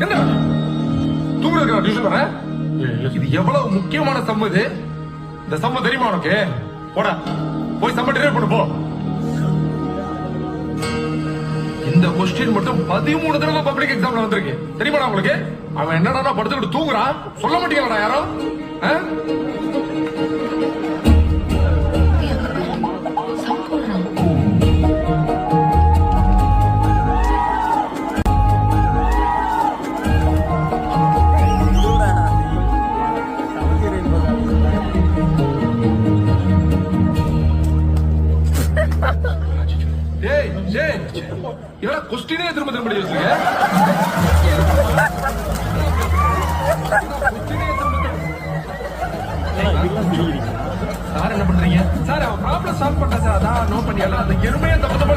என்ன தூங்குறதுக்கு டியூஷன் வர? இது எவ்வளவு முக்கியமான சம்மு இது. இந்த சம்மு தெரியுமா உனக்கு? போடா போய் சம்ம டிரைவ் பண்ணு போ. இந்த கொஸ்டின் மட்டும் 13 தடவை பப்ளிக் எக்ஸாம்ல வந்திருக்கு தெரியுமா உங்களுக்கு? அவன் என்னடா படுத்துக்கிட்டு தூங்குறான் சொல்ல மாட்டீங்களா யாரும்? கொஸ்டினே திரும்ப திரும்ப வச்சிருக்க. சார் என்ன பண்றீங்க சார்? அவன் ப்ராப்ளம் சால்வ் பண்ண சார். அதான் நோட் பண்ணியெல்லாம் அந்த எருமையை தப்பு தப்பு